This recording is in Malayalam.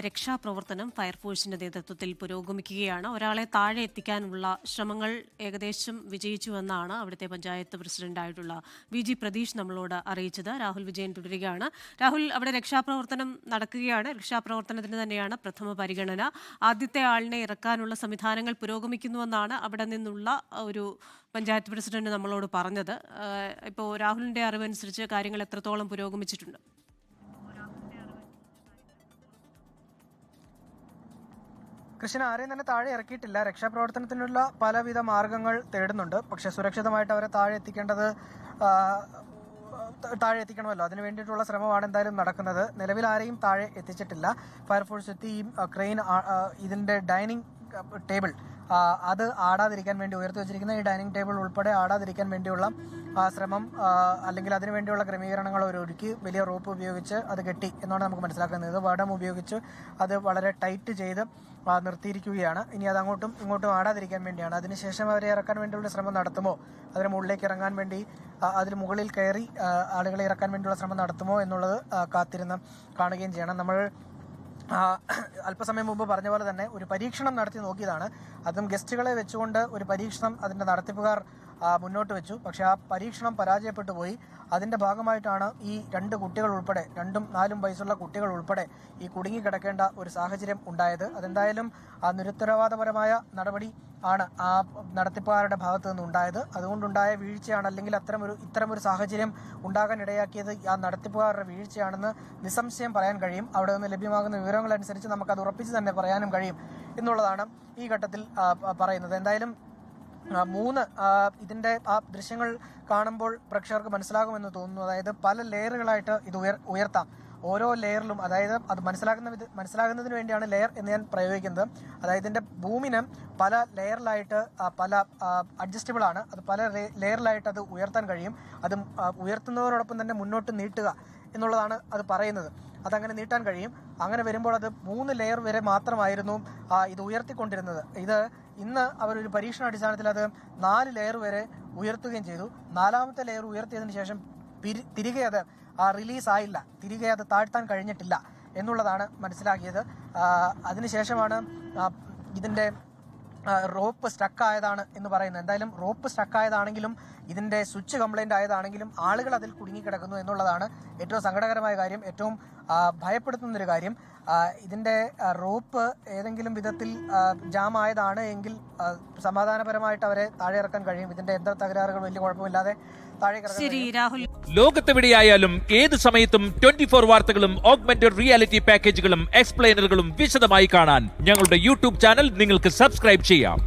രക്ഷാപ്രവർത്തനം ഫയർഫോഴ്സിന്റെ നേതൃത്വത്തിൽ പുരോഗമിക്കുകയാണ്. ഒരാളെ താഴെ എത്തിക്കാനുള്ള ശ്രമങ്ങൾ ഏകദേശം വിജയിച്ചുവെന്നാണ് അവിടുത്തെ പഞ്ചായത്ത് പ്രസിഡന്റായിട്ടുള്ള VG പ്രതീഷ് നമ്മളോട് അറിയിച്ചത്. രാഹുൽ വിജയൻ തുടരുകയാണ്. രാഹുൽ, അവിടെ രക്ഷാപ്രവർത്തനം നടക്കുകയാണ്. രക്ഷാപ്രവർത്തനത്തിന് തന്നെയാണ് പ്രഥമ പരിഗണന. ആദ്യത്തെ ആളിനെ ഇറക്കാനുള്ള സംവിധാനങ്ങൾ പുരോഗമിക്കുന്നുവെന്നാണ് അവിടെ നിന്നുള്ള ഒരു പഞ്ചായത്ത് പ്രസിഡന്റ് നമ്മളോട് പറഞ്ഞത്. ഇപ്പോൾ രാഹുലിന്റെ അറിവനുസരിച്ച് കാര്യങ്ങൾ എത്രത്തോളം പുരോഗമിച്ചിട്ടുണ്ട്? കൃഷ്ണ, ആരെയും തന്നെ താഴെ ഇറക്കിയിട്ടില്ല. രക്ഷാപ്രവർത്തനത്തിനുള്ള പലവിധ മാർഗങ്ങൾ തേടുന്നുണ്ട്. പക്ഷേ സുരക്ഷിതമായിട്ട് അവരെ താഴെ എത്തിക്കണമല്ലോ, അതിന് വേണ്ടിയിട്ടുള്ള ശ്രമമാണ് എന്തായാലും നടക്കുന്നത്. നിലവിൽ ആരെയും താഴെ എത്തിച്ചിട്ടില്ല. ഫയർഫോഴ്സ് എത്തി ഈ ക്രെയിൻ ഇതിന്റെ ഡൈനിങ് ടേബിൾ അത് ആടാതിരിക്കാൻ വേണ്ടി ഉയർത്തി വെച്ചിരിക്കുന്ന ഈ ഡൈനിങ് ടേബിൾ ഉൾപ്പെടെ ആടാതിരിക്കാൻ വേണ്ടിയുള്ള ശ്രമം അല്ലെങ്കിൽ അതിനു വേണ്ടിയുള്ള ക്രമീകരണങ്ങൾ ഒരുക്കി വലിയ റോപ്പ് ഉപയോഗിച്ച് അത് കെട്ടി എന്നാണ് നമുക്ക് മനസ്സിലാക്കുന്നത്. വടം ഉപയോഗിച്ച് അത് വളരെ ടൈറ്റ് ചെയ്ത് നിർത്തിയിരിക്കുകയാണ്. ഇനി അത് അങ്ങോട്ടും ഇങ്ങോട്ടും ആടാതിരിക്കാൻ വേണ്ടിയാണ്. അതിനുശേഷം അവരെ ഇറക്കാൻ വേണ്ടിയുള്ള ശ്രമം നടത്തുമോ, അതിന് മുകളിലേക്ക് ഇറങ്ങാൻ വേണ്ടി അതിന് മുകളിൽ കയറി ആളുകളെ ഇറക്കാൻ വേണ്ടിയുള്ള ശ്രമം നടത്തുമോ എന്നുള്ളത് കാത്തിരുന്ന് കാണുകയും ചെയ്യണം. നമ്മൾ അല്പസമയം മുമ്പ് പറഞ്ഞ പോലെ തന്നെ ഒരു പരീക്ഷണം നടത്തി നോക്കിയതാണ്. അതും ഗസ്റ്റുകളെ വെച്ചുകൊണ്ട് ഒരു പരീക്ഷണം അതിൻ്റെ നടത്തിപ്പുകാർ മുന്നോട്ട് വെച്ചു. പക്ഷെ ആ പരീക്ഷണം പരാജയപ്പെട്ടു പോയി. അതിൻ്റെ ഭാഗമായിട്ടാണ് ഈ 2 കുട്ടികൾ ഉൾപ്പെടെ 2ഉം 4ഉം വയസ്സുള്ള കുട്ടികൾ ഉൾപ്പെടെ ഈ കുടുങ്ങിക്കിടക്കേണ്ട ഒരു സാഹചര്യം ഉണ്ടായത്. അതെന്തായാലും നിരുത്തരവാദപരമായ നടപടി ആണ് ആ നടത്തിപ്പുകാരുടെ ഭാഗത്തു നിന്നുണ്ടായത്. അതുകൊണ്ടുണ്ടായ വീഴ്ചയാണ്, അല്ലെങ്കിൽ ഇത്തരമൊരു സാഹചര്യം ഉണ്ടാകാൻ ഇടയാക്കിയത് ആ നടത്തിപ്പുകാരുടെ വീഴ്ചയാണെന്ന് നിസ്സംശയം പറയാൻ കഴിയും. അവിടെ നിന്ന് ലഭ്യമാകുന്ന വിവരങ്ങൾ അനുസരിച്ച് നമുക്കത് ഉറപ്പിച്ച് തന്നെ പറയാനും കഴിയും എന്നുള്ളതാണ് ഈ ഘട്ടത്തിൽ പറയുന്നത്. എന്തായാലും ഇതിന്റെ ആ ദൃശ്യങ്ങൾ കാണുമ്പോൾ പ്രേക്ഷകർക്ക് മനസ്സിലാകുമെന്ന് തോന്നുന്നു. അതായത് പല ലെയറുകളായിട്ട് ഇത് ഉയർത്താം. ഓരോ ലെയറിലും, അതായത് അത് മനസ്സിലാകുന്നതിന് വേണ്ടിയാണ് ലെയർ എന്ന് ഞാൻ പ്രയോഗിക്കുന്നത്. അതായത് ഇതിന്റെ ഭൂമിന് പല ലെയറിലായിട്ട് പല അഡ്ജസ്റ്റബിൾ ആണ്. അത് പല ലെയറിലായിട്ട് അത് ഉയർത്താൻ കഴിയും. അത് ഉയർത്തുന്നതോടൊപ്പം തന്നെ മുന്നോട്ട് നീട്ടുക എന്നുള്ളതാണ് അത് പറയുന്നത്. അതങ്ങനെ നീട്ടാൻ കഴിയും. അങ്ങനെ വരുമ്പോൾ അത് 3 ലെയർ വരെ മാത്രമായിരുന്നു ഇത് ഉയർത്തിക്കൊണ്ടിരുന്നത്. ഇത് ഇന്ന് അവരൊരു പരീക്ഷണാടിസ്ഥാനത്തിൽ അത് 4 ലെയർ വരെ ഉയർത്തുകയും ചെയ്തു. 4ാമത്തെ ലെയർ ഉയർത്തിയതിനു ശേഷം തിരികെ അത് റിലീസ് ആയില്ല, തിരികെ അത് താഴ്ത്താൻ കഴിഞ്ഞിട്ടില്ല എന്നുള്ളതാണ് മനസ്സിലാക്കിയത്. അതിനുശേഷമാണ് ഇതിൻ്റെ റോപ്പ് സ്റ്റക്കായതാണ് എന്ന് പറയുന്നത്. എന്തായാലും റോപ്പ് സ്റ്റക്കായതാണെങ്കിലും ഇതിൻ്റെ സ്വിച്ച് കംപ്ലൈൻ്റ് ആയതാണെങ്കിലും ആളുകൾ അതിൽ കുടുങ്ങിക്കിടക്കുന്നു എന്നുള്ളതാണ് ഏറ്റവും സങ്കടകരമായ കാര്യം, ഏറ്റവും ഭയപ്പെടുത്തുന്നൊരു കാര്യം. ഇതിൻ്റെ റോപ്പ് ഏതെങ്കിലും വിധത്തിൽ ജാം ആയതാണ് എങ്കിൽ സമാധാനപരമായിട്ട് അവരെ താഴെ ഇറക്കാൻ കഴിയും. ഇതിൻ്റെ യന്ത്ര തകരാറുകൾ വലിയ കുഴപ്പമില്ലാതെ താഴെ ഇറക്കാൻ. ലോകത്തെവിടെയായാലും ഏത് സമയത്തും 24 വാർത്തകളും ഓഗ്മെന്റഡ് റിയാലിറ്റി പാക്കേജുകളും എക്സ്പ്ലെയിനറുകളും വിശദമായി കാണാൻ ഞങ്ങളുടെ YouTube ചാനൽ നിങ്ങൾക്ക് സബ്സ്ക്രൈബ് ചെയ്യാം.